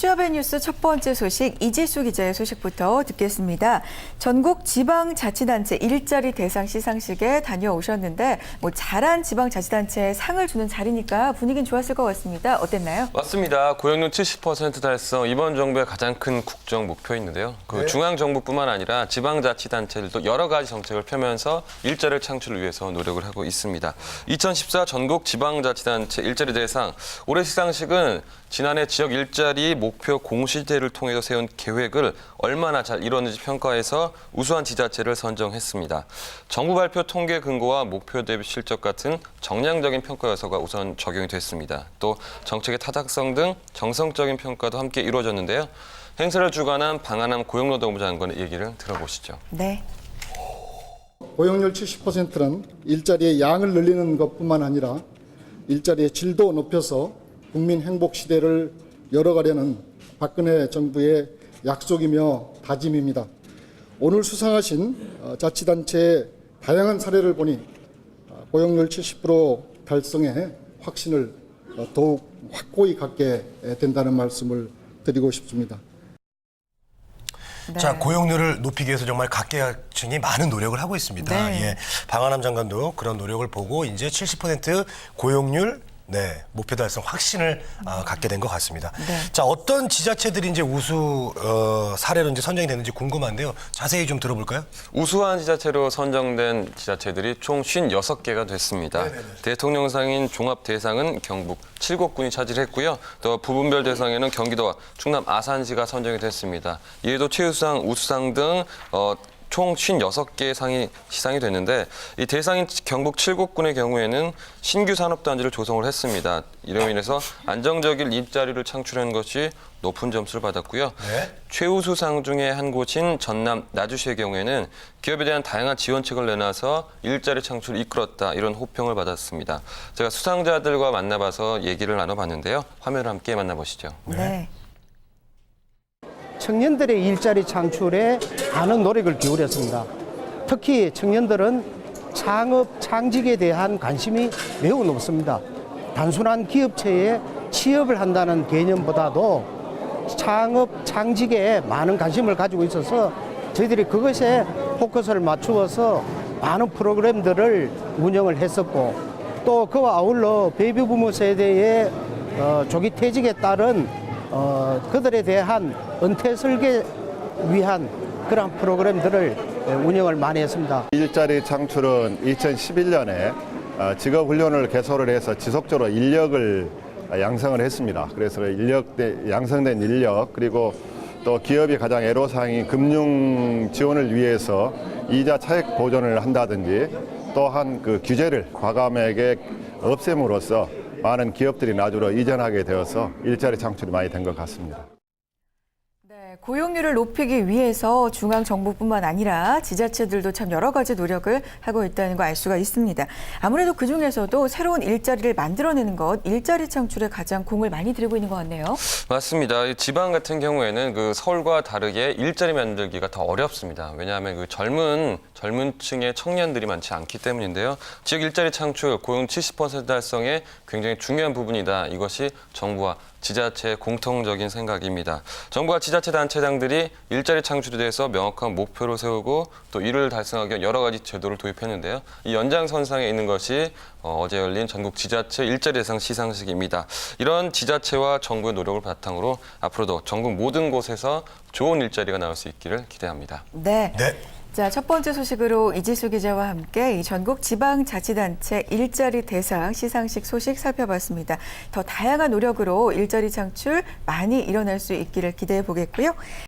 취업의 뉴스 첫 번째 소식 이지수 기자의 소식부터 듣겠습니다. 전국 지방자치단체 일자리 대상 시상식에 다녀오셨는데 잘한 지방자치단체에 상을 주는 자리니까 분위기는 좋았을 것 같습니다. 어땠나요? 맞습니다. 고용률 70% 달성 이번 정부의 가장 큰 국정 목표인데요. 중앙 정부뿐만 아니라 지방자치단체들도 여러 가지 정책을 펴면서 일자리 창출을 위해서 노력을 하고 있습니다. 2014 전국 지방자치단체 일자리 대상 올해 시상식은 지난해 지역 일자리 목표 공시제를 통해서 세운 계획을 얼마나 잘 이뤘는지 평가해서 우수한 지자체를 선정했습니다. 정부 발표 통계 근거와 목표 대비 실적 같은 정량적인 평가 요소가 우선 적용이 됐습니다. 또 정책의 타당성 등 정성적인 평가도 함께 이루어졌는데요. 행사를 주관한 방한남 고용노동부 장관의 얘기를 들어보시죠. 네. 고용률 70%는 일자리의 양을 늘리는 것뿐만 아니라 일자리의 질도 높여서 국민 행복 시대를 열어가려는 박근혜 정부의 약속이며 다짐입니다. 오늘 수상하신 자치단체의 다양한 사례를 보니 고용률 70% 달성에 확신을 더욱 확고히 갖게 된다는 말씀을 드리고 싶습니다. 네. 자, 고용률을 높이기 위해서 정말 각계각층이 많은 노력을 하고 있습니다. 네. 예, 방한남 장관도 그런 노력을 보고 이제 70% 고용률 목표 달성 확신을 갖게 된 것 같습니다. 네. 자, 어떤 지자체들이 이제 우수 사례로 이제 선정이 됐는지 궁금한데요. 자세히 좀 들어볼까요? 우수한 지자체로 선정된 지자체들이 총 56개가 됐습니다. 대통령상인 종합대상은 경북 7곳군이 차지했고요. 또 부분별 대상에는 경기도와 충남 아산시가 선정이 됐습니다. 이에도 최우수상, 우수상 등 총 56개의 상이 시상이 됐는데 이 대상인 경북 7곳군의 경우에는 신규 산업단지를 조성을 했습니다. 이로 인해서 안정적인 일자리를 창출한 것이 높은 점수를 받았고요. 네. 최우수상 중에 한 곳인 전남 나주시의 경우에는 기업에 대한 다양한 지원책을 내놔서 일자리 창출을 이끌었다 이런 호평을 받았습니다. 제가 수상자들과 만나봐서 얘기를 나눠봤는데요. 화면을 함께 만나보시죠. 네. 청년들의 일자리 창출에 많은 노력을 기울였습니다. 특히 청년들은 창업, 창직에 대한 관심이 매우 높습니다. 단순한 기업체에 취업을 한다는 개념보다도 창업, 창직에 많은 관심을 가지고 있어서 저희들이 그것에 포커스를 맞추어서 많은 프로그램들을 운영을 했었고 또 그와 아울러 베이비부모 세대의 조기 퇴직에 따른 그들에 대한 은퇴 설계 위한 그런 프로그램들을 운영을 많이 했습니다. 일자리 창출은 2011년에 직업훈련을 개설을 해서 지속적으로 인력을 양성을 했습니다. 그래서 양성된 인력 그리고 또 기업이 가장 애로사항인 금융 지원을 위해서 이자 차액 보전을 한다든지 또한 그 규제를 과감하게 없앰으로써 많은 기업들이 나주로 이전하게 되어서 일자리 창출이 많이 된 것 같습니다. 네, 고용률을 높이기 위해서 중앙정부뿐만 아니라 지자체들도 참 여러 가지 노력을 하고 있다는 거 알 수가 있습니다. 아무래도 그중에서도 새로운 일자리를 만들어내는 것, 일자리 창출에 가장 공을 많이 들이고 있는 것 같네요. 맞습니다. 지방 같은 경우에는 서울과 다르게 일자리 만들기가 더 어렵습니다. 왜냐하면 젊은 층의 청년들이 많지 않기 때문인데요. 지역 일자리 창출, 고용 70% 달성에 굉장히 중요한 부분이다. 이것이 정부와 지자체의 공통적인 생각입니다. 정부와 지자체 단체장들이 일자리 창출에 대해서 명확한 목표를 세우고 또 이를 달성하기 위한 여러 가지 제도를 도입했는데요. 이 연장선상에 있는 것이 어제 열린 전국 지자체 일자리 대상 시상식입니다. 이런 지자체와 정부의 노력을 바탕으로 앞으로도 전국 모든 곳에서 좋은 일자리가 나올 수 있기를 기대합니다. 네. 네. 자, 첫 번째 소식으로 이지수 기자와 함께 이 전국 지방자치단체 일자리 대상 시상식 소식 살펴봤습니다. 더 다양한 노력으로 일자리 창출 많이 일어날 수 있기를 기대해 보겠고요.